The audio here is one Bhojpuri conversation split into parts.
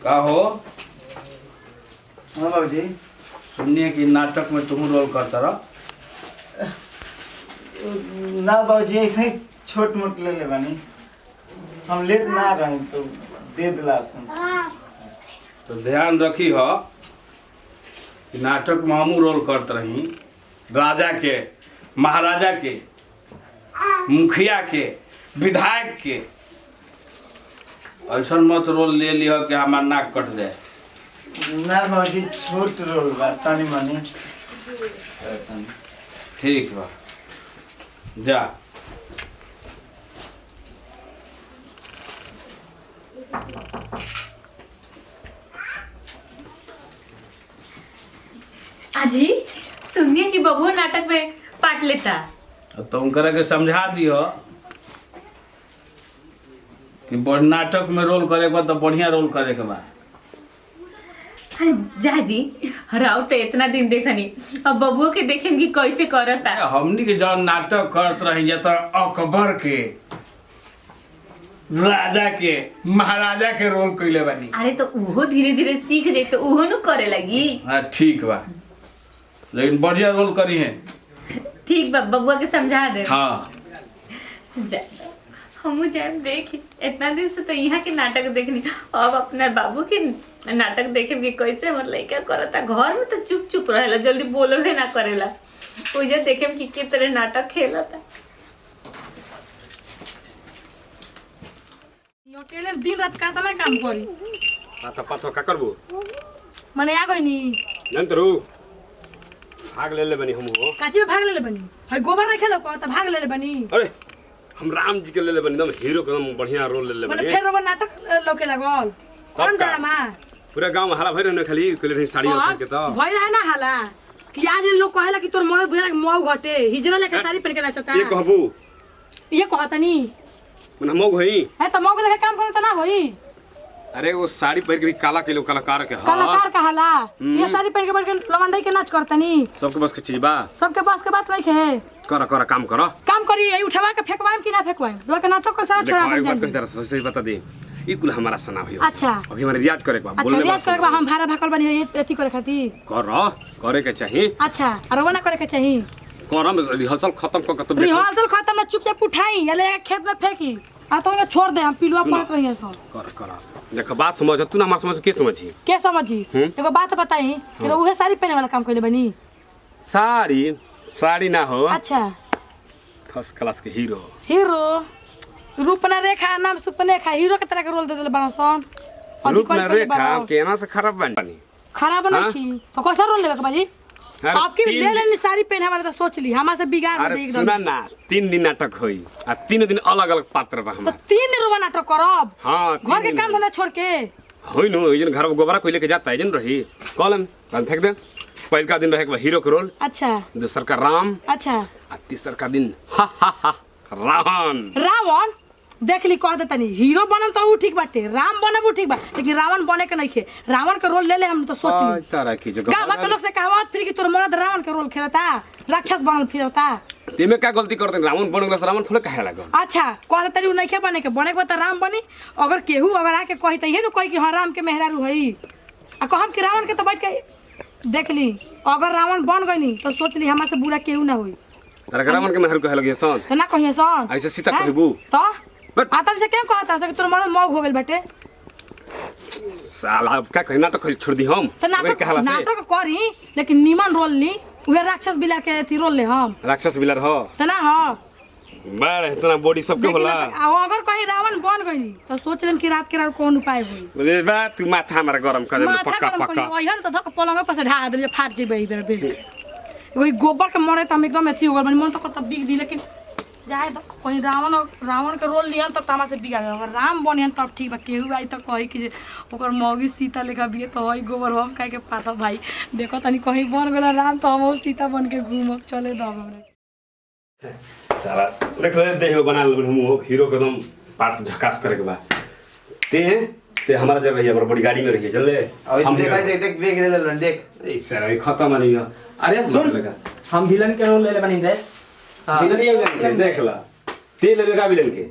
का हो? हाँ बाबूजी। सुनिए कि नाटक में तुम रोल करता रहो। ना बाबूजी ऐसे ही छोट मोट ले बानी, हम लेट ना रहे तो दे दिला सन। तो ध्यान रखी हो कि नाटक में हमू रोल करते रही, राजा के, महाराजा के, मुखिया के, विधायक के। ऐसा मत रोल ले लियो कि हमार नाक कट जाए। ना बाबूजी छोट रोल बा, तनी मनी। ठीक बा, जा। अजी सुनिए कि बबुआ नाटक में पार्ट लेता। तुम करे के समझा दियो कि नाटक में रोल करे के तो बढ़िया रोल करे के बा। अरे जा दी राउर तो इतना दिन देखनी, अब बबुआ के देखें कि कैसे करता। हमनी के जब नाटक करत रही तो अकबर के, राजा के, महाराजा के रोल कैले बानी। अरे तो उहो धीरे धीरे सीख जाए तो उहो नु करे लगी। हाँ ठीक बा, लेकिन बढ़िया रोल करी है। ठीक बा, बबुआ के समझा दे। हाँ जा हम जाए देख, इतना दिन से तो यहाँ के नाटक देखनी, अब अपना बाबू के नाटक देखे कि कैसे हमर लड़का करता। घर में तो चुप चुप रहेला, जल्दी बोलबे ना करेला। ओइजा देखे कि के तरह नाटक खेलता। अकेले दिन रात का तना काम करी। पाथा पाथा का करबो? मने आ गइनी। नंतरू भाग ले बनी हम हो। काची में भाग ले बनी? है गोबर रखे लो को त भाग ले बनी। अरे हम राम जी के ले बनी, एकदम हीरो के एकदम बढ़िया रोल ले मने बनी। फेर वो नाटक लौके लागल। कौन का? ड्रामा? पूरा गांव हला भर ने खाली कले साड़ी पहन के तो भई रहे ना हाला कि आज लोग कहेला कि तोर मोर बेरा मौ घटे हिजरा लेके साड़ी पहन के नाचता। ये कहबू ये कहतनी मन हम होई है त मौ लेके काम करे त ना होई। अरे वो साड़ी पहन के भी काला के लोग कलाकार के। हां कलाकार कहाला ये साड़ी पहन के बैठ के लवंडई के नाच करतनी। सबके बस के चीज बा, सबके पास के बात नहीं है। कर कर काम करो। काम करी यही उठवा के फेंकवाएम कि ना फेंकवाएम? लोग के नाटक को सारा छोड़ा एक बात दे। कही तरह से सही बता दे, ई कुल हमारा सना होई। अच्छा अभी हमारे रियाज करे के बा, अच्छा बोलने रियाज करे के बा, हम भाड़ा भाकल बनी ये एती करे खातिर। करे के चाहिए। अच्छा और वो ना करे के चाहिए। करम रिहर्सल खत्म क के तुम रिहर्सल खत्म ना चुपचाप उठाई या ले खेत में फेंकी आ तो छोड़ दे, हम पिलुआ पड़त रही सब। कर देख बात समझ, तू ना हमार समझ के समझी के समझी? एगो बात बताई कि उहे साड़ी पहने वाला काम कइले बनी। साड़ी ना हो। अच्छा फर्स्ट क्लास के हीरो। हीरो रूपना रेखा नाम सुपनेखा हीरो के तरह के रोल दे देले बासन। रूपना रेखा केना से खराब बनी? खराब नहीं की तो कैसा रोल लेबे के बाजी? आपकी ले लेनी साड़ी पहने वाला तो सोच ली हमारे से बिगाड़ दे एकदम। सुना ना 3 दिन नाटक होई आ 3 दिन अलग अलग पात्र बा तो हमार। 3 दिन रोवा नाटक करब। हां घर के काम धंधा छोड़ के होई नो एजन घर में गोबरा कोई लेके जाता है जन रही कॉलम बंद फेंक दे। पहल का दिन रहे के हीरो के रोल। अच्छा दूसर का राम। अच्छा आ तीसर का दिन हा रावण। रावण देख ली कह देता नहीं हीरो बनम तो ठीक बाटे, राम बनम वो ठीक बा, लेकिन रावण बने के नहीं खे। रावण के रोल ले ले हम तो सोच ली तारा की जगह गांव के लोग से कहावत फिर कि तोर मर्द रावण के रोल खेलता, राक्षस बनल फिरता। तेमे का गलती करते? रावण बन गला रावण थोड़े कहे लागल। अच्छा कह देता नहीं नहीं के बने के बा त राम बनी। अगर केहू अगर आके कही त इहे न कही कि हां राम के मेहरारू हई आ कहम कि रावण के तो बैठ के देख ली। अगर रावण बन गइनी तो सोच ली हमरा से बुरा केहू ना होई। तारा रावण के मेहरारू कहे लगे सन तो ना कहिए सन ऐसे सीता कहबू तो आता से क्या कहता है कि तोर मर्द मौग हो गेल बाटे। साला का कहना तो छोड़ दी हम तो नाटक करी लेकिन निमन रोल ली उहे राक्षस बिलार के थी रोल ले हम। राक्षस बिलर हो तो ना हो बार इतना बॉडी सबके होला। अगर कहीं रावण बन गई तो सोच लेम कि रात के रात कौन उपाय होई। रे बा तू माथा हमारा गरम कर दे पक्का पक्का। ओहन तो धक पलंग पर से ढा दे फाट जेबे बेर बेर। वही गोबर के मरे त हम एकदम अथी हो गल मन तो कत बिग दी, लेकिन जाए तो कहीं रावण के रोल लियन तब तमा से बिगाड़। अगर राम बनियन तब ठीक बा। केहू आई तो कही कि ओकर मौगी सीता लेखा बिये तो हई गोबर हम कह के पाता भाई देखो तनी कहीं बन गेला राम तो हम सीता बन के घूमब चले दो हमरा। साला देख ले देह बना ले हम हीरो के एकदम पार्ट झकास करे के बा। ते हमारा जब रही है बड़ी गाड़ी में रही है चल ले हम देख देख बेग ले ले देख इस सर खत्म नहीं है। अरे सुन लगा हम विलन के रोल ले ले बनी रे। विलन ये देख ला ते ले लगा विलन के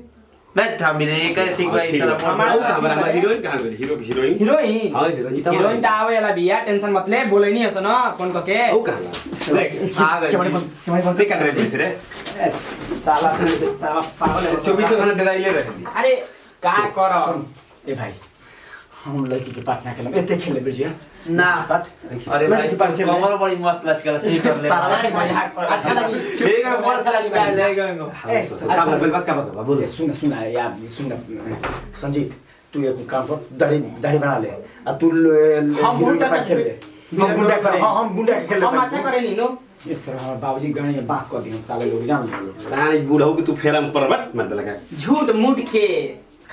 बैठा मिले कर ठीक भाई ठीक सारा बा। हमारा हीरोइन कहाँ गई हीरो हीरोइन हीरोइन हाँ हीरोइन त हीरोइन त आवे वाला बिया टेंशन मत ले बोले नहीं हसन फोन करके ओ कहाँ गई आ गए ते कर रहे थे रे साला साला पागल है। 24 घंटा डराइले रहे अरे का कर सुन, ए भाई हम लड़की के पार्ट ना खेलम एते खेले बुझिया ना पार्ट अरे भाई लड़की पार्ट खेले कमर बड़ी मस्त लचका ठीक कर ले साला मजाक कर अच्छा लगी ठीक है बहुत अच्छा लगी ले ले गए ए का बात का बात बोल ए, सुन यार सुन संजीत तू एक काम कर दाढ़ी दाढ़ी बना ले आ तू हम हीरो के गुंडा पार्ट खेल ले हम गुंडा कर हम गुंडा के खेल ले हम अच्छा करे नी नो इस तरह हमारे बाबूजी गाड़ी में बांस कर दिए साले लोग जान लो रानी बूढ़ा कि तू फेरा में परबट मत लगा झूठ मूठ के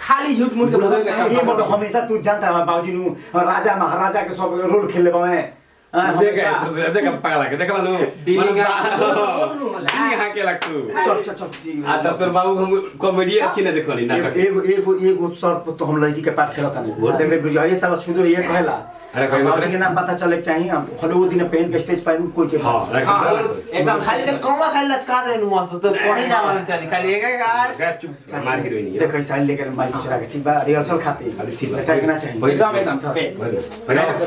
खाली झूठ मूठ के बोले ये मतलब हमेशा तू जानता है हमारे बाबूजी नु राजा महाराजा के सब रोल खेल ले बावे देख ऐसे देख पगला के देखला नु यहां के लगतू चल चल चल आ तब तोर बाबू हम कॉमेडी अच्छी ना देखली नाटक एक शर्त तो हम लड़की के पाठ खेलता नहीं देख ले बुझा ये साला सुधर ये कहला अरे कोई बाबूजी के नाम पता चले के चाहिए हम फलो वो दिन पहन के स्टेज पर कोई के हां एकदम खाली तो कमर खाली लचका दे नु मस्त तो कोई ना मालूम चली खाली एक यार चुप हमार हीरोइन है देखो साल लेकर माइक चला के ठीक बा रिहर्सल खाते अरे ठीक बा। बताइए चाहिए एकदम एकदम पे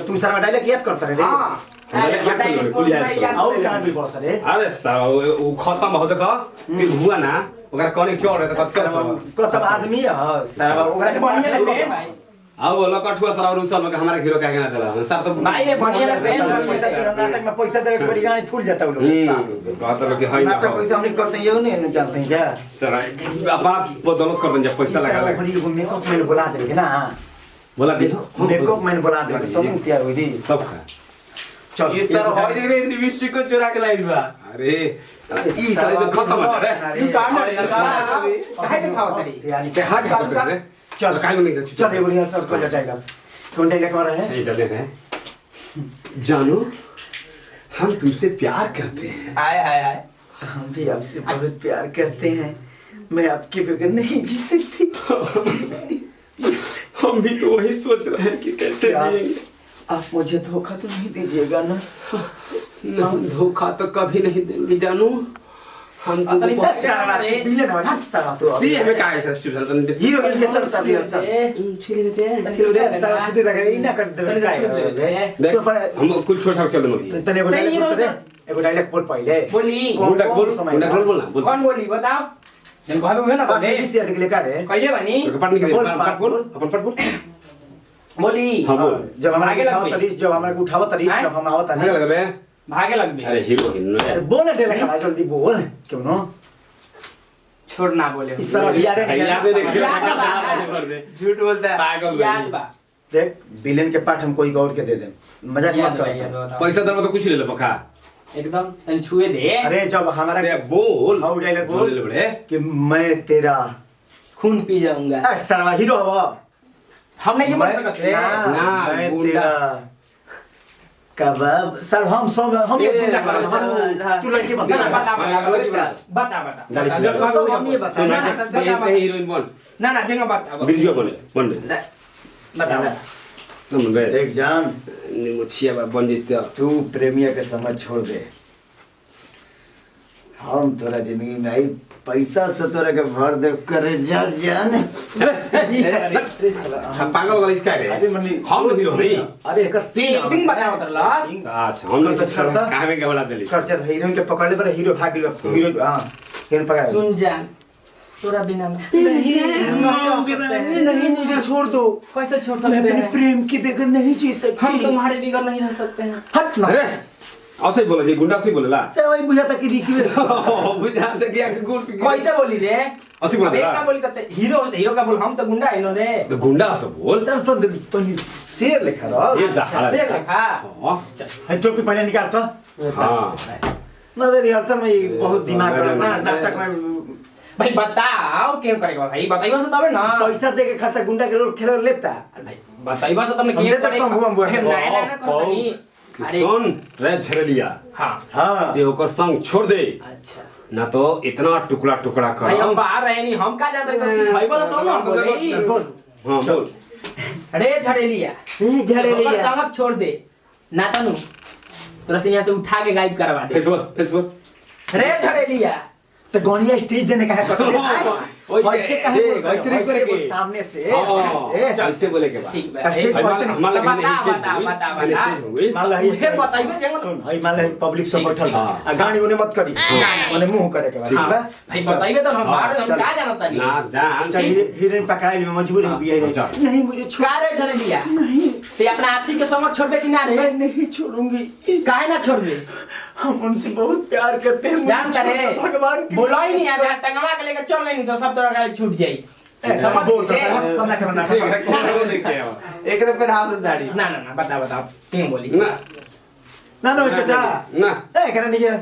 तू सारा डायलॉग याद करता रे हां डायलॉग याद कर लो, कुल याद कर लो। और कहां भी बोल सरे अरे साला वो खत्म हो देखो कि हुआ ना ओकरा कोने चोर है तो कत कर कतब आदमी है सारा ओकरा के बढ़िया बढ़िया लगे लगे भाई आओ लकट हुआ सारा रूसल में हमारा हीरो क्या कहना चला सर तो भाई ये बढ़िया लगे पैसा दे नाटक में पैसा दे के बड़ी गाड़ी फूल जाता है वो लोग कहता लोग कि है ना नाटक पैसा हम नहीं करते हैं ये नहीं जानते हैं क्या सर अपना बदौलत कर देंगे पैसा लगा लगा बड़ी वो मेकअप मैन बुला देंगे ना बोला दे मेकअप मैन बुला देंगे तो तुम तैयार हुई थी तब का चल ये सारा भाई देख रहे लिपस्टिक को चुरा के लाई बा अरे ई साले तो खत्म हो रे तू काम काहे दिखाओ तरी यानी के हाथ कर रे चल काहे नहीं चल ये बोलिए चल कर जाएगा कौन डायलॉग कर रहे हैं नहीं चल रहे जानू हम तुमसे प्यार करते हैं आए आए आए हम भी आपसे बहुत प्यार करते हैं मैं आपके बगैर नहीं जी सकती हम भी तो वही सोच रहे हैं कि कैसे क्या? जिएंगे आप मुझे धोखा तो नहीं दीजिएगा ना ना धोखा तो कभी नहीं देंगे जानू हम तो अतरी बहुत- सारा बिलन है ना सारा तो दी हमें क्या है था चल हीरो इनके चलता भी अच्छा छिल दे सारा छुट्टी लगा इना कर दे देख तो पर हम कुछ छोड़ सकते चल अभी तने को डायलॉग बोल रे एगो डायलॉग बोल पहले बोली गुंडा बोल बोलना बोल कौन बोली बताओ जन कहबे हुए ना पाँच बोले मिनट से अधिक लेकर है कहिए बनी तो पट नहीं बोल, पट बोल अपन पट बोल बोली हां बोल जब हमारा आगे उठावा लग तरीस जब हमारा उठावा तरीस हैं? जब हम आवत आगे लगा बे भागे लग भी अरे हीरो हिन्नो बोल ना डायलॉग जल्दी बोल क्यों ना छोड़ ना बोले इस तरह याद है याद है देख झूठ बोलता है पागल याद बा देख विलेन के पाठ हम कोई गौर के दे दे मजाक मत करो सर पैसा दर तो कुछ ले लो पक्का एकदम तन छुए दे अरे जब हमारा दे बोल हाउ डायलॉग बोल ले बड़े कि मैं तेरा खून पी जाऊंगा सरवा हीरो हवा हम नहीं बोल सकते ना, मैं गुंडा। तेरा कबाब सर हम सब हम ये गुंडा कर तू लड़की बता ना बता बता गाड़ी से बता सब हम ये बता ये हीरोइन बोल ना ना जंगा बता बिरजुआ बोले बोल बता तुम बे देख जान निमुछिया बा बन जीते तू प्रेमिया के समझ छोड़ दे हम तोरा जिंदगी में आई पैसा से तोरा के भर दे करे जा जान हम पागल वाला इसका अरे है मनी हम हीरो नहीं अरे एक एक्टिंग बताओ तर लास्ट अच्छा हम तो चलता। कहां में क्या बोला दिली कर चल हीरोइन के पकड़ ले पर हीरो भाग गया हीरो हां हीरो पकड़ सुन जान तोरा बिना नहीं मुझे छोड़ दो कैसे छोड़ मैं सकते अपने हैं प्रेम के बगैर नहीं जी हम सकती तुम्हारे बिगड़ नहीं रह सकते हैं हट ना अरे ऐसे ही बोला जी गुंडा से बोलेला से वही बुझाता कि रिकी बुझा से क्या गुंड कैसे बोली रे ऐसे बोला अब एक ना बोली तो हीरो का बोल हम तो गुंडा है रे तो गुंडा से बोल चल तो शेर लिखा रहा ये दहाड़ से लिखा हां है टोपी पहले निकाल तो हां मतलब रिहर्सल में ये बहुत दिमाग करना नाटक में भाई बताओ क्यों करेगा भाई बताइबो से तबे ना पैसा दे के खर्चा गुंडा के रोल खेल लेता भाई बताइबो से तुमने हम क्यों देते हम हुआ नया नया कंपनी अरे सुन रे झरलिया हां हां ते ओकर संग छोड़ दे अच्छा ना तो इतना टुकड़ा टुकड़ा भाई हम कर बाहर रहे नहीं हम का जानते हैं सिखाइबो तो ना बोले चल बोल हां बोल अरे झड़ेलिया ओकर समझ छोड़ दे ना तनु तोरा से यहाँ से उठा के गायब करवा दे फेसबुक रे झड़ेलिया तो गौनिया स्टेज देने का है ऐसे काहे बोल रहे हो? ऐसे नहीं करे के सामने से हां ऐसे बोले के बा ठीक बा स्टेज पर से मान लगे बता, स्टेज बता, हुई बता, पहले बता। स्टेज हुई मान लो उठे बताइबे जेंगो सुन हई मान लो पब्लिक सब बैठल हाँ। आ गाड़ी उन्हें मत करी उन्हें मुंह करे के बाद ठीक बा भाई बताइबे तो हम बाहर हम का जानता ना जान अच्छा हीरोइन पकाए में मजबूर हो गई है अच्छा। नहीं मुझे छोड़ का रे झरेलिया नहीं ते अपना आशिक के समझ छोड़बे कि ना रे मैं नहीं छोड़ूंगी काहे ना छोड़बे हम उनसे बहुत प्यार करते हैं मुझे जानता रे छोड़ दो, भगवान के बोलो ही लिए नहीं छोड़। आ टंगवा के लेके चल नहीं तो सब तोरा गाड़ी छूट जाई ऐसा समझ बोल गए? करना करना ठीक है कौन देखते हैं एक रुपए हाथ से दाढ़ी ना ना ना बता तुम बोली ना ना ना चाचा ना ए करना नहीं है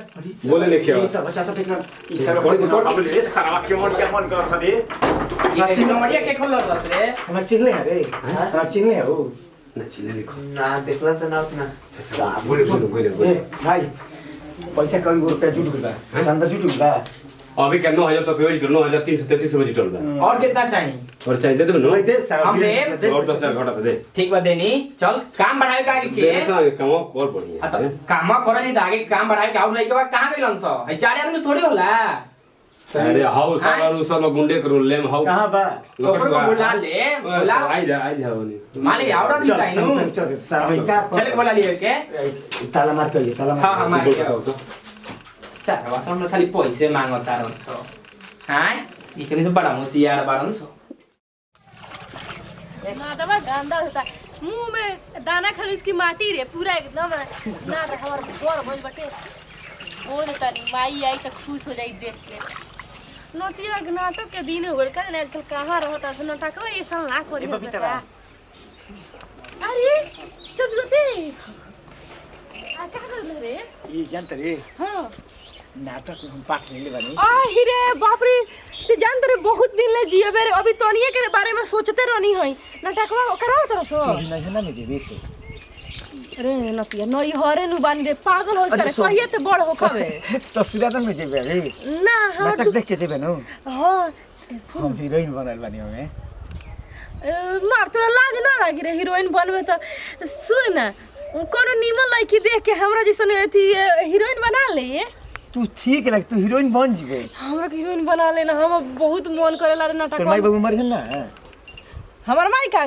बोले लिखे हो। ये सब बच्चा सब देखना ये सब कौन- कौन- हम ले सारा के मन का मन कर सके ये नंबरिया के खोल रस रे हम चिल्ले हैं रे हम चिल्ले हैं वो ना चीजें लिखो ना देखला तो ना उतना बोले बोले बोले ए बोले भाई पैसा कई रुपया जुट गया चंदा जुट गया अभी क्या 9,000 तो पे 9,333 रुपए जुटल बा और कितना चाहिए और चाहिए दे दे नहीं नो दे हम दे। और 10,000 घटा दे ठीक बा देनी चल काम बढ़ावे का आगे दे के सा कम और बढ़िया तो काम करे नहीं तो आगे काम बढ़ावे के और लइके बा कहां गइलन सो ए चार आदमी थोड़ी होला अरे हाउ सागर उसल गुंडे करो लेम हाउ कहां बा ओकरो को बुला ले बुला आई जा होनी माले आवड़ा नहीं चाहिए नु चल सारा का चल के बोला लिए के ताला मार के ताला हां हां मार मार के सर वास हमने खाली पैसे मांगता रहन सो हां इकरे से बड़ा होशियार बारन सो ना दबा गंदा होता मुंह में दाना खाली इसकी माटी रे पूरा एकदम ना तो हमार गोर भइल बटे ओ ने तनी माई आई तो खुश हो जाई देख के नोतिया के नाटक के दिन हो गइल का ने आजकल कहां रहता से नाटक ये सन ला करी हो सकता अरे चल लोते आ का कर रे ये जानत रे हां नाटक में हम पाठ ले बानी आ हिरे बाप रे ते जानत रे बहुत दिन ले जिए बेरे अभी तोनिए के बारे में सोचते रहनी हई नाटकवा कराओ तरह सो नहीं है ना मुझे वैसे अरे नतिया नई हरे नु बानी रे पागल हो अरे करे कहिए ते बड़ हो कबे ससुराल में जेबे रे ना हां नाटक देख के जेबे नु हां हम हीरोइन बनल बानी हमें मार तोरा लाज ना लागी रे हीरोइन बनबे त सुन ना कोनो नीमन लड़की देख के हमरा जैसन अथी हीरोइन बना ले तू ठीक लग तू हीरोइन बन जीबे हमरा के हीरोइन बना लेना हम बहुत मन करेला रे नाटक तोर माई बाबू मर गए ना हमर माई का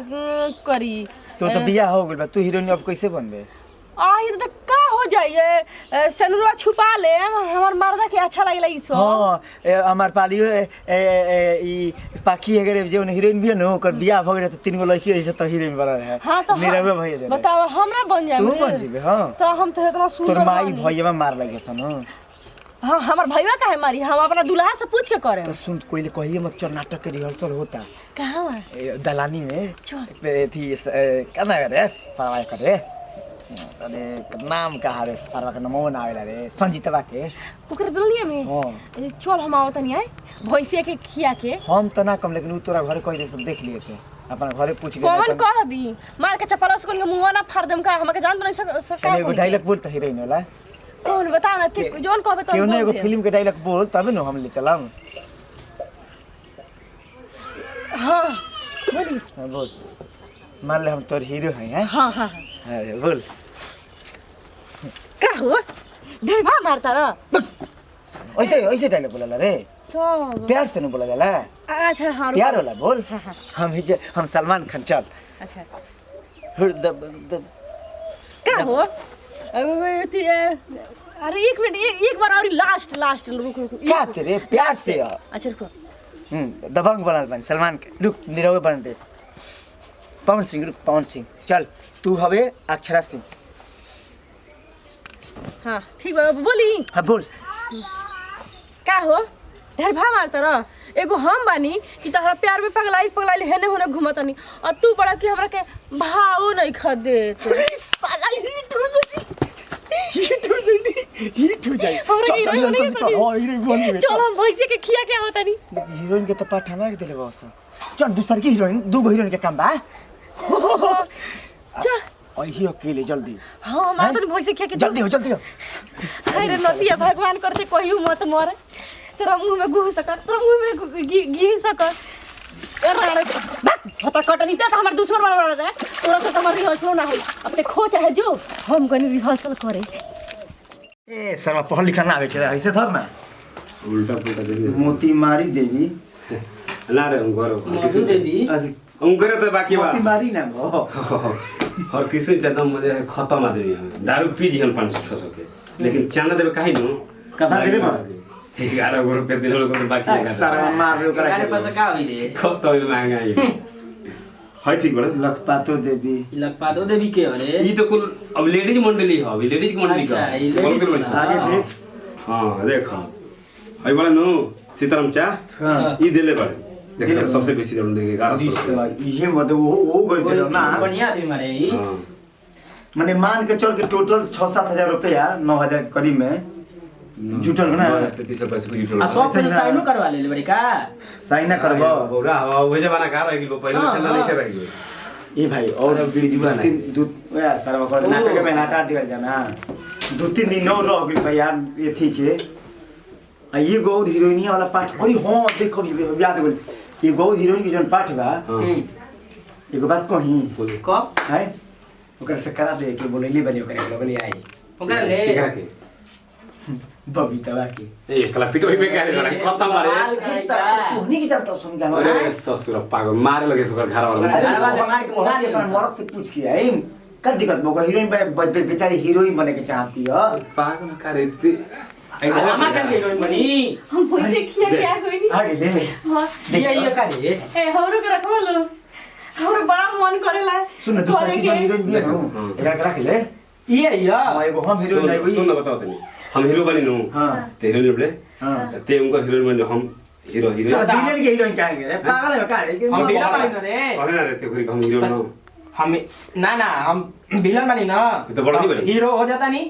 करी तो बियाह हो गेल बा तू हीरोइन अब कैसे बनबे आई तो का हो जाइए सनुरा छुपा ले हमर मर्दा के अच्छा लागला ई सो हां हमार पालियो ई पाखी अगर जे हीरोइन भी न ओकर बियाह हो गेल त तीन गो लड़की रही त हीरोइन बना है हां तो निरवे भइए जाए बताओ हमरा बन जाए तू बन जीबे हां तो हम तो इतना सुंदर तोर माई बानी। भइया मार लगे सन हाँ हमर भैया काहे मारी हम अपना दुल्हा से पूछ के करे तो सुन कोई कहिए मत चल नाटक के रिहर्सल होता कहाँ दलानी में चल थी कहना रे सारा करे अरे नाम कहा रे सारा का नाम ना आवेला रे संजीतवा के ओकर दुल्हिया में हां चल हम आवत नहीं आए भैंसिया के खिया के हम तो ना कम लेकिन उ तोरा घर कह दे सब देख लिए थे अपन घरे पूछ के कौन कह दी मार के चपला से के मुंह ना फाड़ देम का हमके जान नहीं सका एगो डायलॉग बोल त हीरोइन वाला कौन बता ना थे जोन कहबे तो क्यों ना एगो फिल्म के डायलॉग बोल तब न हम ले चलम हां बोली बोल मान ले हम तोर हीरो हैं हां हां बोल का हो ढेर बा मारता र ऐसे ऐसे डायलॉग बोला रे सब प्यार से न बोला जाला अच्छा हां प्यार वाला बोल हम सलमान खान चल अच्छा द का हो अरे एक मिनट एक बार और लास्ट रुक क्या तेरे प्यार से अच्छा रुको दबंग बनल बन सलमान के रुक निरवे बन दे पवन सिंह रुक पवन सिंह चल तू हवे अक्षरा सिंह हाँ ठीक बा बोली हाँ बोल का हो ढेर भा मारता र एगो हम बानी कि तहरा प्यार में पगलाई हेने होने घुमतनी और तू बड़ा कि हमरा के भाव नहीं खा देत साला हिट हो जाए हमरा हीरोइन नहीं चल हीरोइन बन चल हम भैंसे के खिया के आवतनी हीरोइन के तो पठाना के दिले बस चल दूसर की हीरोइन दू गो हीरोइन के काम बा चल अही अकेले जल्दी हां मार तनी भैंसे खिया के जल्दी हो अरे नतिया भगवान करते कहियो मत मरे तेरा मुंह में घुस सकत तेरा मुंह में घी सकत अरे हता कटनी त हमर दुश्मन बना रहा है तोरा से तुम्हारी रिहर्सल ना होई अब ते खो चाहे जो हम कनी रिहर्सल करे ए शर्मा पढ़ लिखा ना आवे के ऐसे धर ना उल्टा पुल्टा दे मोती मारी देवी ना रे उनकर मधु देवी उनकर तो बाकी बा मोती मारी ना गो और किसी चंदा मुझे खत्म आदमी हम दारू पी जिहन 500-600 के लेकिन चंदा देवे काहे नु कथा देबे बा 11 रुपए दिलो को बाकी सारा मार लो करा गाने पैसा का होई रे खत्म महंगा है ठीक बड़ा लखपातो देवी लखपातो देवी के अरे ई तो कुल अब लेडीज मंडली है अभी लेडीज की मंडली का अच्छा, ई ladies बोल कर का। आगे देख हां देखो है बड़ा नु सीताराम चा हां ई देले बड़े देख सबसे बेसी जरूर देंगे 1100 ये मत वो गई दे ना बढ़िया आदमी मारे ई हां माने मान के चल के टोटल 6-7 हजार रुपया 9,000 करीब में जुटल ना 35 पैसे को जुटल आ सब से साइनो करवा ले बड़ी का साइन ना करबो बोरा वो जमाना का रह गेलो पहले हाँ, चंदा हाँ। लेके रह गेलो ए भाई और बिरजुआ नहीं। दू सारा कर नाटक में हटा दिया जाना 2-3 दिन और रह गई भाई यार ये ठीक है आ ये गौ हीरोइनिया वाला पार्ट अरे हां देखो याद बोल ये गौ हीरोइन की जोन पार्ट बा एगो बात कही कब है ओकरा से करा दे के बोलेली बनी ओकरा लगली आई ओकरा ले केकरा के बबीता के ए साला पिटोई में क्या रे साला खत्म मारे मोहनी की जानता सुन गाना अरे ससुर पागल मारे लगे सकर घर वाला अरे वाले मार के मुला दिया मरद से पूछ के आई का दिक्कत बोको हीरोइन बेचारी हीरोइन बने के चाहती है पागल का रे ते हमार कर लिए बनी हम पैसे किया क्या कोई नहीं आगे ले हाँ ये का रे ए हमरो के रखवा लो हमरो बड़ा मन करेला सुन दूसरा करे की के हीरोइन भी है एकरा के रख ले ये हां एगो हम हीरोइन सुन है सुन बताओ तनी हम हीरो बनी नु हां ते हीरो बने हां ते उनका हीरोइन बने हम हीरो हीरो सब विलेन के हीरोइन काहे रे पागल है का रे हम विलन बनी ना रे कहे ना रहते कोई हम हीरो ना हम ना हम विलन बनी ना तो बड़ा ही बनी हीरो हो जाता नहीं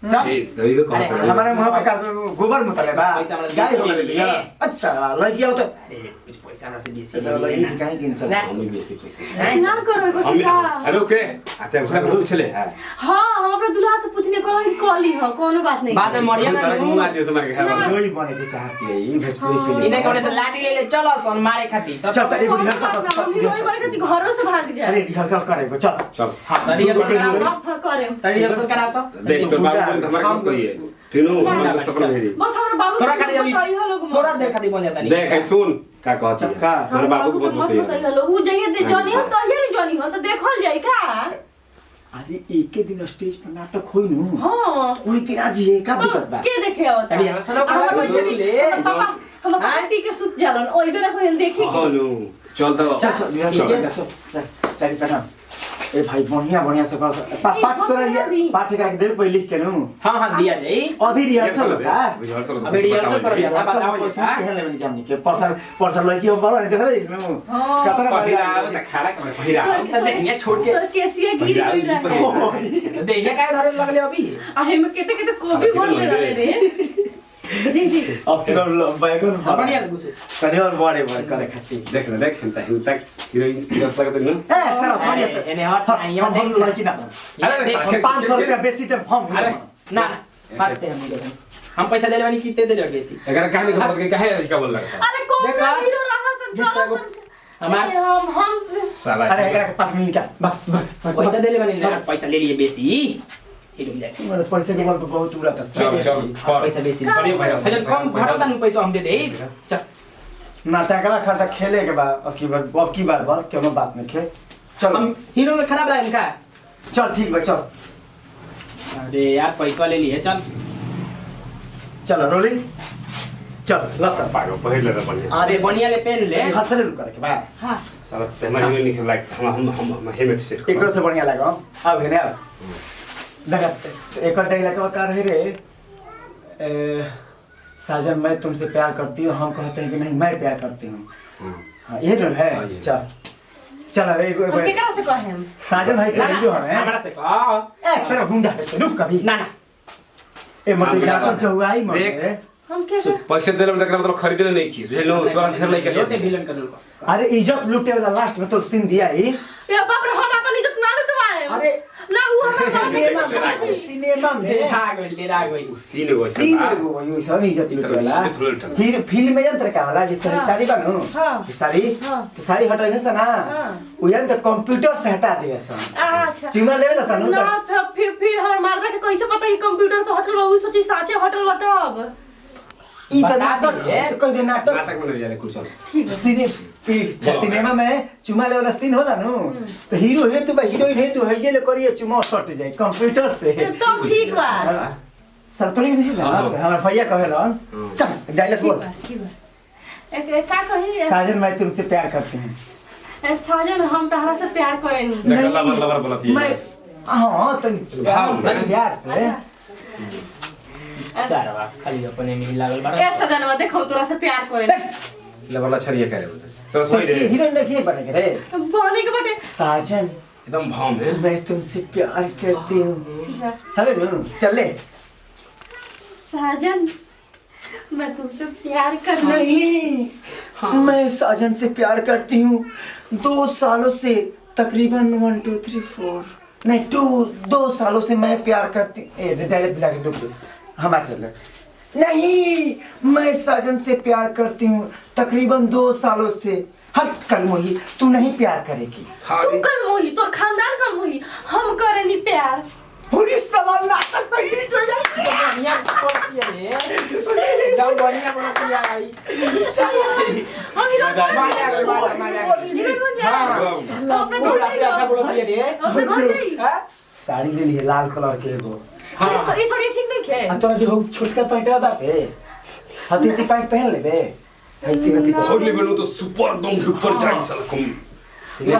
ए दही को कहता है हमारे मुंह पर का गोबर मुतले बा पैसा हमरा गाय हो बेसी गई अच्छा लगी हो तो अरे कुछ पैसा हमरा से बेसी सब लगी काहे किन सब हम बेसी पैसे ना करो हम बस अरे ओके आते घर में चले है हाँ हम अपने दूल्हा से पूछने को कॉली हो कोनो बात नहीं बाद में मरिया ना मुंह आ दियो से मार के खावा हीरोइन बने के चाहती है ये भोजपुरी फिल्म इने कोने से लाठी ले ले चलो सन मारे खाती तब चल चल एक कोनो रिहर्सल बात ना, हम हीरोइन बने खातिर घरों से भाग जाए अरे रिहर्सल करे चल चल हां रिहर्सल कराओ हाँ करे रिहर्सल कराओ तो देख तो बाबू बोले तो हमारा मत कहिए तीनों हम तो सपना भेजी बस हमारे बाबू थोड़ा को खाली अभी बताइए लोग थोड़ा देर खाती बन जाता नहीं देख है सुन का कहती है का? हमारे बाबू को मत मत बताइए बताइए लोग वो जइए दे जानी हो तो ये जानी हो तो देखल जाए का अरे एक के दिन स्टेज पर नाटक होई नु हाँ ओई दिन आज ये का दिक्कत बा के देखे आवता अरे यहाँ सरो हमारे खड़ा बच्चे कर भी- ले। पापा हम पानी पी के सुत जालन ओई बेरा को देखी हां नो चल तो चल चल रिहर्सल चल चल ए भाई बढ़िया से कर पाठ तोरा ये पाठ का के दे पहले लिख के नु हां हां दिया जाई अभी रिहर्सल होता रिहर्सल अबे रिहर्सल कर दिया था बताओ पैसा पैसा पहन लेबनी जामनी के परसर लड़की हो बोला नहीं देखा इसमें हाँ। कतरा पहिरा बढ़िया तो खड़ा कर पहिरा तो देखिए छोड़ के तो केसिया गिर गई रहे देखिए काय धरे लगले अभी आहे में केते केते कोबी भर ले रहे रे दे अब के बैगन बढ़िया से घुसे करे और बड़े बड़े करे खाती देख ना देख हिंता हीरोइन रस लगत न ए सर सॉरी एने हट यहाँ हम लड़की ना अरे देख, 500 रुपया बेसी ते हम अरे ना हटते हम लोग हम पैसा देले बानी कितने देले बेसी अगर कहानी को बता के काहे का बोल लगता अरे कौन देखा? हीरो रहा सन जिस तरह चलो को- सन हमार- हम साला अरे एकरा के 5 मिनट का पैसा देले बानी ना पैसा ले लिए बेसी हीरो मिला मेरे पैसे के बल पे बहुत उड़ा था चल चल पैसा बेसी सरियो भाई अच्छा कम घटता नहीं पैसा हम दे दे चल नाटकला खाता खेले के बाद अब की बार बार क्यों बात में खे चल हम हीरो में खराब लगा इनका चल ठीक बा चल अरे यार पैसा ले लिए चल चल रोलिंग चल लसा पागल पहले तो बढ़िया अरे बढ़िया ले पेन ले हाथ से करे के बा हां साला तेमारी में लिख लाइक हम हेमेट सेट एकरो से बढ़िया लागो अब हेने अब देखा एक डायलॉग का रहे रे साजन मैं तुमसे प्यार करती हूँ हम कहते हैं कि नहीं मैं प्यार करती हूँ हाँ ये जो है हाँ, ये। चल चल अरे हम केकरा से कहे हम साजन है ना कि जो है हमरा से कह एक सर गुंडा है रुक कभी ना ना ए मतलब हाँ, नाटक जो हुआ ही देख। मत हम के पैसे देले में मतलब खरीदले नहीं खीस भेलो तोरा घर लेके लोटे ले विलन कर लो अरे इज्जत लूटे वाला लास्ट में तो सीन दिया ही ये बाप रे हम अपन इज्जत ना लुटवाए अरे ना वो हमारे सामने सिनेमा में ले आ गई सीन वो सीन वो यो सब इज्जत लूटे वाला इज्जत लूटे वाला। फिर फिल्म में यंत्र का वाला जैसे हाँ। साड़ी बानो हाँ। साड़ी हाँ। तो साड़ी हटाई है ना हाँ। वो यंत्र कंप्यूटर से हटा दिया सन अच्छा चिमना लेवे ना सन ना फिर हमार मारदा के कैसे पता ये कंप्यूटर से हटल बा उ सोची साचे हटल बा तब ई तो बता नाटक दिए। है तो कह दे नाटक नाटक में नहीं जाने कुछ सिनेमा में चुमा ले वाला सीन होला नु तो हीरो है तू बा हीरोइन है तू है ये ले करिए चुमा सट जाए कंप्यूटर से तो ठीक बा सर तो नहीं जाना हमारा भैया कहेला चल डायलॉग बोल का कही साजन मैं तुमसे प्यार करती हूँ साजन हम तहरा से प्यार करेनी देखा लवर लवर बोलती मैं है हाँ तो प्यार से सारा खाली अपने में ही लागल बा ए सजनवा देखो तोरा से प्यार करेनी लवर ला छरिया करे तो सही रे हीरोइन लगे बने रे बोले के बटे साजन एकदम भाव में मैं तुमसे प्यार करती हूँ चले नु चले साजन मैं तुमसे प्यार कर नहीं मैं साजन से प्यार करती हूँ 2 सालों से तकरीबन 1 2 3 4 नहीं 2 सालों से मैं प्यार करती डायरेक्ट बिला के रुक हमारे चल नहीं मैं साजन से प्यार करती हूँ तकरीबन 2 सालों से हद कर मोही तू नहीं प्यार करेगी तू कर मोही तोर खानदान कर मोही हम करेनी प्यार पूरी सवाल नाटक तो हिट हो जाएगी बढ़िया बोलती है रे एकदम बढ़िया बोलती है आई हम हीरो माया हीरो बन जा हां अपने थोड़ा से अच्छा बोलती है रे अपने घर गई साड़ी ले लिए लाल कलर के एगो हां ये साड़ी ठीक नहीं खे आ तोरा देखो छोटका पैंटवा बाटे हती पैंट पहन लेबे हती और ले बनू तो सुपर एकदम सुपर जाई सलकुम बढ़िया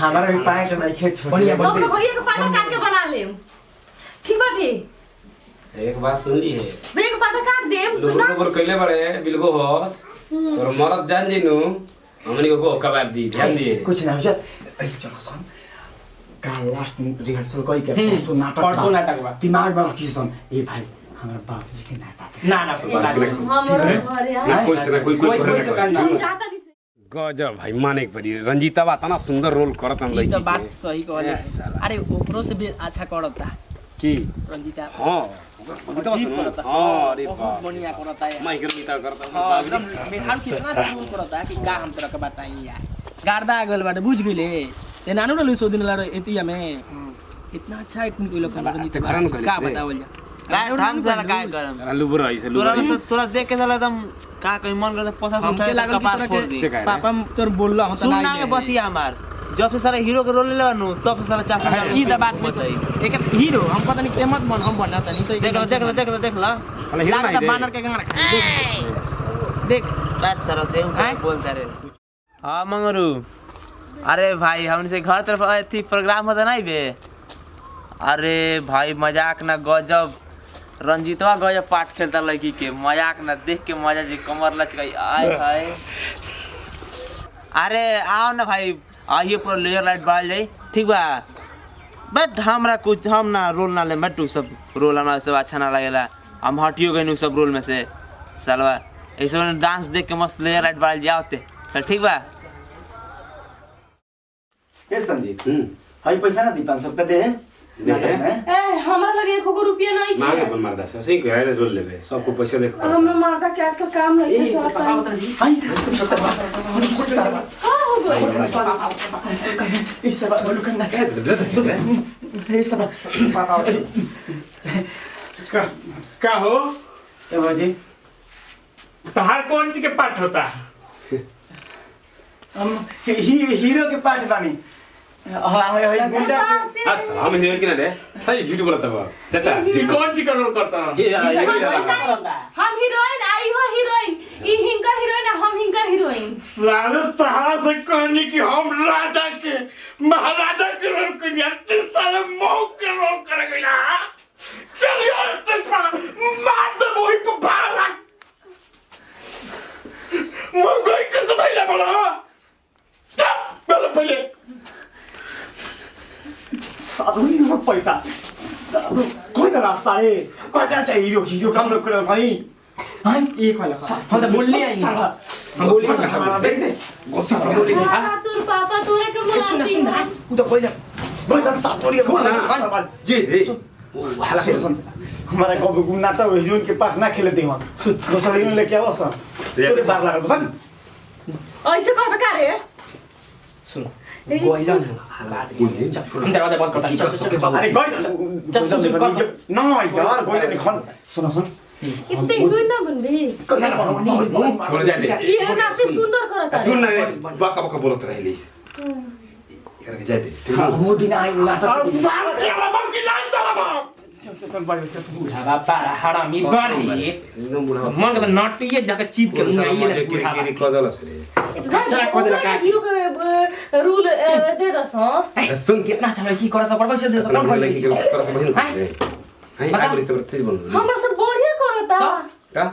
हमारा भी पैंट नहीं खे छोटी बढ़िया, अपने भैया के पाटा काट के बना ले ठीक बाटे एक बात सुन ली है भैया के पाटा काट दे लोगों लोग कइले बड़े बिलगो होस और मरद जान जिनु हमनी को कबार दी ध्यान दिए कुछ ना हो जा ए चलो सुन काल लास्ट रिहर्सल कोई के परसों नाटक बा दिमाग में रखी सुन ए भाई हमारे बाबूजी के नाटक ना ना हमारे घर ना यार कोई से कोई कोई कोई से करना। हम जाता नहीं गजब भाई माने के पड़ी रंजीता बा तना सुंदर रोल करत हम ई लई तो बात सही कहले अरे ओकरो से भी अच्छा करता की रंजीता हां अजीब करता हां अरे बहुत बाप बढ़िया करता है माइकल गीता करता हां एकदम बिहार कितना सुंदर करता है कि का हम तरह के बताई यार गार्दा गल बाटे बुझ गइले ते नानु न लुसो दिन लारो एतिया में इतना अच्छा है कुन कोई लोग रंजीता घरन कहले का से। बतावल जा हम साला काय करम लुबर आई से तोरा लुबर तोरा देख के साला एकदम का कहीं मन करता पसा हमके उठा लागल कपास कि फोड़ तरह दी के पापा तोर बोलला हम सुन ना के बतिया हमार जब से सारा हीरो के रोल ले नु तब से साला चाचा ई त बात नहीं एक हीरो हम पता नहीं केमत बन हम बनना त नहीं तो देख ला लागत बानर के गंगा रखा देख बैठ सारा दे बोलता रे हां मंगरू अरे भाई हमसे घर तरफ थी प्रोग्राम होता नहीं बे अरे भाई मजाक ना गजब रंजीतवा गजब पाठ खेलता लड़की के मजाक ना देख के मजा जी कमर लचकाई आय हाय अरे आओ ना भाई आइए पूरा लेयर लाइट बाल जाई ठीक बा बट हमरा कुछ हम ना रोल ना ले बट सब रोल हमरा सब अच्छा ना लगेला हम हटियो गए सब रोल में से सालवा ऐसे डांस देख के मस्त लेयर लाइट बाल जाओते चल ठीक बा ए संदीप हाई पैसा ना दी 500 रुपया दे नाटक में ए हमरा लगे 1 रुपया नहीं मांगे अपन मर्दा से सही कह रहे रोल लेबे सबको पैसे देख हम मारदा के आजकल काम नहीं है चलता आई इस बात हां हो गई इस बात बोलू करना इस बात पापा का हो ए बाजी तहार कौन सी के पाठ होता है हम हीरो के पार्ट बानी हाय गुंडा के अच्छा हम हीरो की ना रे सही झूठ बोलता बा चाचा ये कौन सी का रोल करता है हम हीरोइन आई हो हीरोइन ई हिंकर हीरोइन हम हिंकर हीरोइन साले तहार से कहनी कि हम राजा के महाराजा के रोल कर यार तू साले मौत के रोल कर गया चल यार तू मार दे वही पे भाला मुंगई के तो थैला बड़ा मेरे पहले साधु में पैसा साधु कोई तो रास्ता है कोई क्या चाहिए हीरो काम लोग कर भाई हां एक वाला हम तो बोल लिया हम बोली हमारा देख दे बोली पापा तोरे के मनाती तू तो कोई ना सातोरी बोला जी दे सुन हमारा को गुना तो हीरोइन के पास ना खेले दे वहां दूसरा हीरोइन लेके आओ सर तोरे बार लगा बन ऐसे कहबे का रे सुन गोइला हम दरवाजा बंद करता अरे गोई ना यार गोई ने खन सुनो सुन इतने हीरोइन ना बनबी छोड़ जा दे ये ना आपसे सुंदर करता सुन ना बका बका बोलत रहेलिस यार जा दे वो दिन आई नाटक साल चला बाप की जान चला बाप बुढ़ावा बड़ा हरामी बाड़ी एकदम बुढ़ा मन का नटिए जगह चिप के मुंह आइए मजे ना किरी कदलस रे चला कर देला का हीरो के रूल दे दस हां सुन कितना अच्छा लड़की करता पर कैसे दे अपना कौन लड़की कर के तरह से बहिन कर रे हां बता। आगे से तेज बोल हमरा से बढ़िया करता का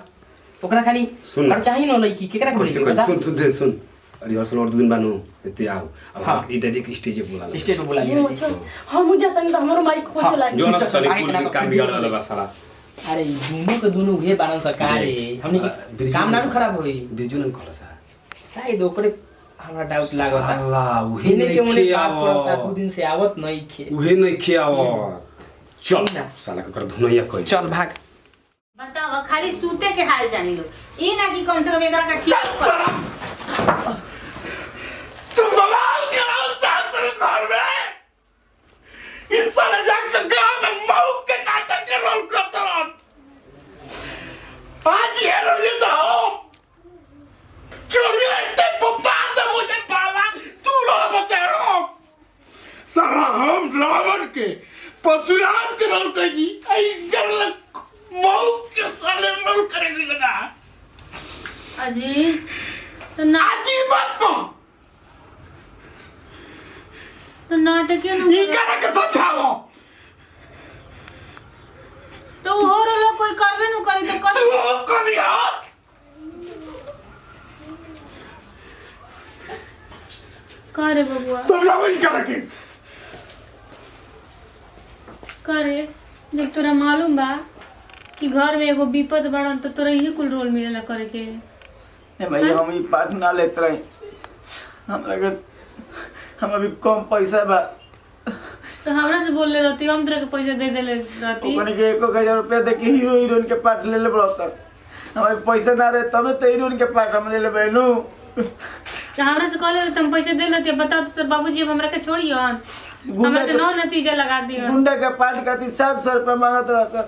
ओकरा खाली सुन। और चाहिए न लड़की केकरा कैसे कर कर सुन रिहर्सल और 2 दिन बानो एते आओ हाँ। अब इटा एक स्टेज पे बोला स्टेज पे बुला लिया हम जाता नहीं तो हमारो माइक खोजे लागी जो ना चल, तनी आगे कुल ना के तो काम बिगाड़ वाला बा साला अरे दोनों के दोनों उहे बारन सरकार है हमने के काम ना खराब होई बिजू न खोला सा शायद ओकरे हमरा डाउट लागता साला उहे हिने के मुने नहीं बात करता खियाव 2 दिन से आवत नहीं खे उहे नहीं खियाव चल ना। साला के कर धुनैया कोई चल भाग बताओ खाली सूते के हाल जानी लो ई ना कि कम से कम एकरा का ठीक कर तुम बवाल कराओ चाहते घर में इस साले जाकर गांव में मऊ के नाटक के रोल करता रहा आज ये रोल ये तो चोरी रहते पप्पा तो मुझे पाला तू रो बचाओ साला हम रावण के परशुराम के रोल करेगी आई कर मऊ के साले रोल करेगी लगा अजी तो ना आजी बात को तो नाटक क्यों ये नहीं करे के समझाओ तो हो रो कोई करबे न करी तो कर तू करिया करे बबुआ समझाओ ये करे के करे जब तोरा मालूम बा कि घर में एगो विपद बड़न तो तोरा यही कुल रोल मिलेला करे के ए भैया हम ई पाठ ना लेत रही हमरा के हम अभी कम पैसा बा तो हमरा से बोलले रहती हम तोरा के पैसा दे देले रहती ओकने के 1000 रुपया दे के हीरो हीरोइन के पाठ ले ले बड़ता हमारे पैसा ना रहे तबे तो हीरोइन के पाठ हम ले ले बहनू तो हमरा से कहले तुम पैसे दे लेते बताओ तो तोर बाबूजी अब हमरा के छोड़ियो हमरा के नौ नतीजा लगा दियो गुंडा के पाठ खातिर 700 रुपया मांगत रहता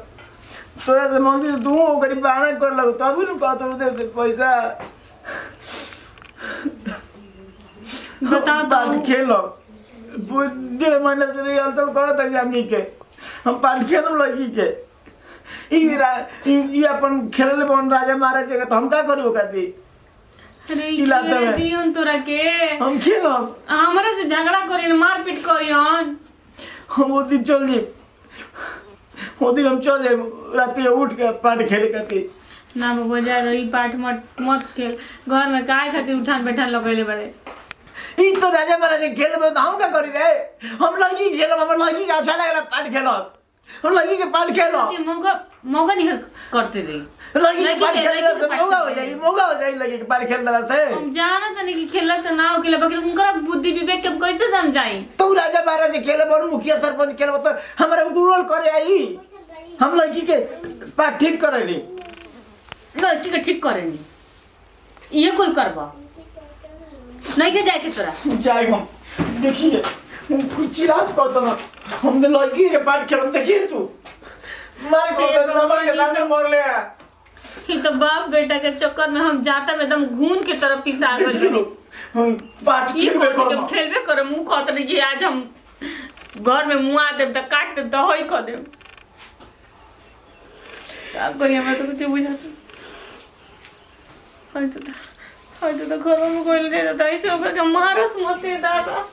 तोरा से मांगती तू ओकरी बहाना कर लगो तब न कहतो दे पैसा बताओ तो। पाठ खेलो 1.5 महीने से रिहर्सल करत है हमनी के हम पाठ खेलम लगी के ई अपन खेलले बन राजा महाराज के तो हम का करू ओकती अरे चिल्लाते खेले हैं। दियोन तोरा के हम खेलम हमरा से झगड़ा करियन मारपीट करियन हम वो दिन चल जी वो दिन हम चल जाए रात उठ के पाठ खेले करती ना बाबू जा रही पाठ मत खेल घर में काहे खातिर उठान बैठान लगैले बड़े ई तो राजा महाराज खेल में हम का करी रे हम लगी खेलम हमर लगी के अच्छा लागला पाठ खेलत हम लगी के पाठ खेलो ते मौका निकल करते दे लगी के लगी पाठ के- खेलला लगी से के मौका पाठ हो जाई मौका हो जाई लगी के पाठ खेलला से हम जाना तने कि खेलला से ना हो खेला बाकी उनका बुद्धि विवेक के हम कैसे समझाई तो राजा महाराज खेले बोल मुखिया सरपंच खेले तो हमरा रोल करे आई हम लगी के पाठ ठीक करेली ना ठीक करेंगे ये कुल करबा नहीं के जाए के तोरा जाए हम देखिए हम कुछ चिराग करतो ना हमने लगी के पाठ खेलम देखिए तू मारे को सामने के सामने मोड़ ले ये तो बाप बेटा के चक्कर में हम जाता में एकदम घून के तरफ पिसा गए बनी हम पाठ ये खेलबे जब करम खेलबे करे मुंह कहत रही कि आज हम घर में मुंह आ देब त काट देब त होई क देब का करी हमरा तो कुछ बुझाता हई तो घर में कोई ले जाता ऐसे होकर के मारस मत दादा